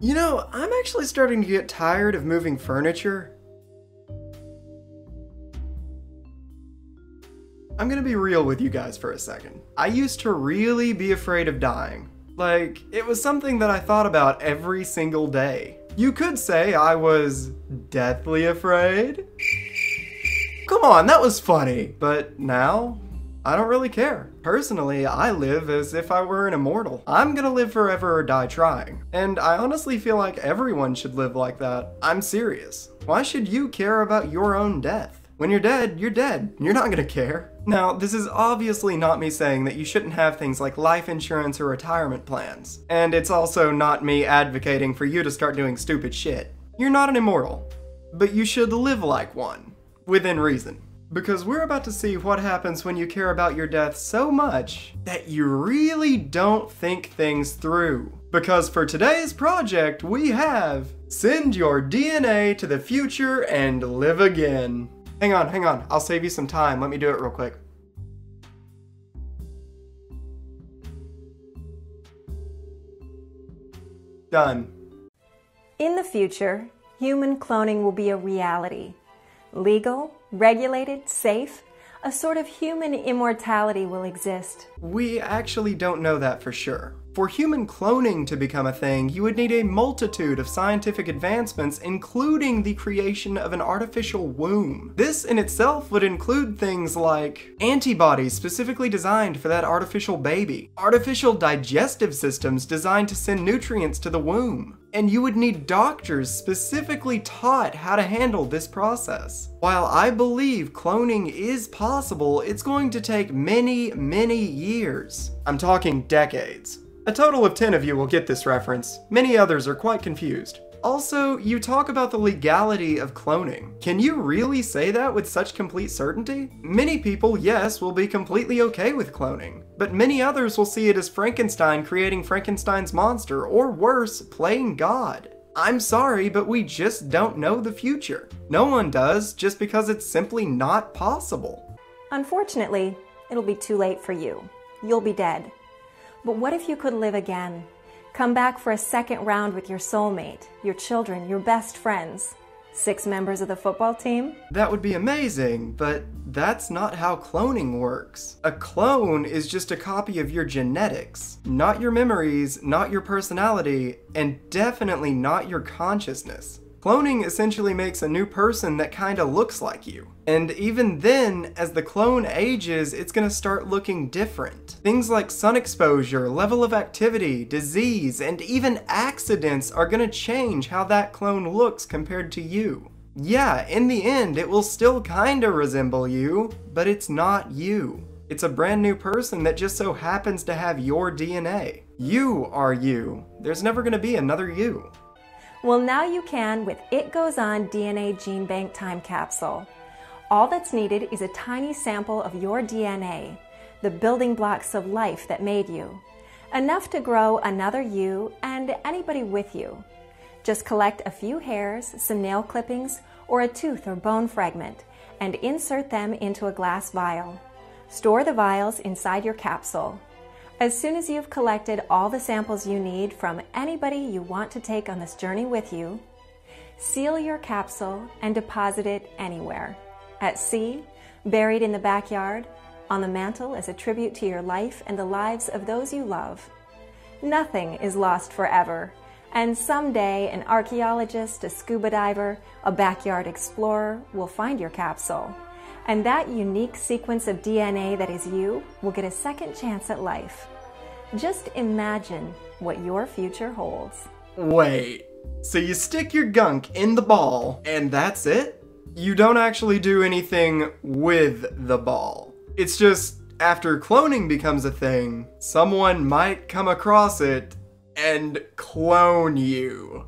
You know, I'm actually starting to get tired of moving furniture. I'm gonna be real with you guys for a second. I used to really be afraid of dying. Like, it was something that I thought about every single day. You could say I was deathly afraid. Come on, that was funny. But now, I don't really care. Personally, I live as if I were an immortal. I'm gonna live forever or die trying. And I honestly feel like everyone should live like that. I'm serious. Why should you care about your own death? When you're dead, you're dead. You're not gonna care. Now, this is obviously not me saying that you shouldn't have things like life insurance or retirement plans. And it's also not me advocating for you to start doing stupid shit. You're not an immortal, but you should live like one, within reason. Because we're about to see what happens when you care about your death so much that you really don't think things through. Because for today's project, we have send your DNA to the future and live again. Hang on, I'll save you some time. Let me do it real quick. Done. In the future, human cloning will be a reality. Legal, regulated, safe, a sort of human immortality will exist. We actually don't know that for sure. For human cloning to become a thing, you would need a multitude of scientific advancements, including the creation of an artificial womb. This in itself would include things like antibodies specifically designed for that artificial baby, artificial digestive systems designed to send nutrients to the womb, and you would need doctors specifically taught how to handle this process. While I believe cloning is possible, it's going to take many, many years. I'm talking decades. A total of 10 of you will get this reference. Many others are quite confused. Also, you talk about the legality of cloning. Can you really say that with such complete certainty? Many people, yes, will be completely okay with cloning, but many others will see it as Frankenstein creating Frankenstein's monster, or worse, playing God. I'm sorry, but we just don't know the future. No one does, just because it's simply not possible. Unfortunately, it'll be too late for you. You'll be dead. But what if you could live again? Come back for a second round with your soulmate, your children, your best friends. 6 members of the football team? That would be amazing, but that's not how cloning works. A clone is just a copy of your genetics, not your memories, not your personality, and definitely not your consciousness. Cloning essentially makes a new person that kinda looks like you. And even then, as the clone ages, it's gonna start looking different. Things like sun exposure, level of activity, disease, and even accidents are gonna change how that clone looks compared to you. Yeah, in the end, it will still kinda resemble you, but it's not you. It's a brand new person that just so happens to have your DNA. You are you. There's never gonna be another you. Well, now you can with It Goes On DNA Gene Bank Time Capsule. All that's needed is a tiny sample of your DNA, the building blocks of life that made you. Enough to grow another you and anybody with you. Just collect a few hairs, some nail clippings, or a tooth or bone fragment, and insert them into a glass vial. Store the vials inside your capsule. As soon as you've collected all the samples you need from anybody you want to take on this journey with you, seal your capsule and deposit it anywhere. At sea, buried in the backyard, on the mantle as a tribute to your life and the lives of those you love. Nothing is lost forever, and someday an archaeologist, a scuba diver, a backyard explorer will find your capsule. And that unique sequence of DNA that is you will get a second chance at life. Just imagine what your future holds. Wait, so you stick your gunk in the ball and that's it? You don't actually do anything with the ball. It's just, after cloning becomes a thing, someone might come across it and clone you.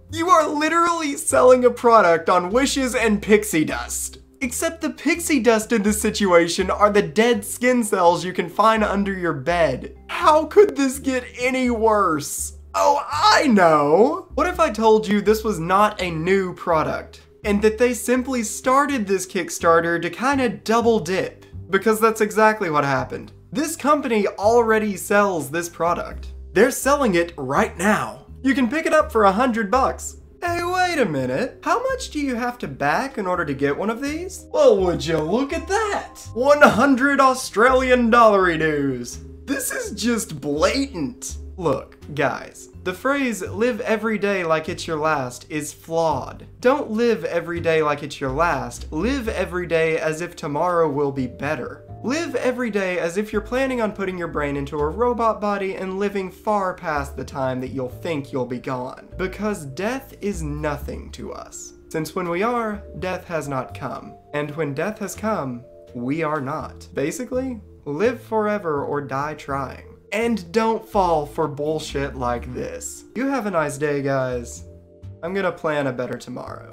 You are literally selling a product on wishes and pixie dust. Except the pixie dust in this situation are the dead skin cells you can find under your bed. How could this get any worse? Oh, I know! What if I told you this was not a new product, and that they simply started this Kickstarter to kinda double dip? Because that's exactly what happened. This company already sells this product. They're selling it right now. You can pick it up for $100. Hey, wait a minute. How much do you have to back in order to get one of these? Well, would you look at that? 100 Australian dollar-doos. This is just blatant. Look, guys, the phrase live every day like it's your last is flawed. Don't live every day like it's your last. Live every day as if tomorrow will be better. Live every day as if you're planning on putting your brain into a robot body and living far past the time that you'll think you'll be gone. Because death is nothing to us. Since when we are, death has not come. And when death has come, we are not. Basically, live forever or die trying. And don't fall for bullshit like this. You have a nice day, guys. I'm gonna plan a better tomorrow.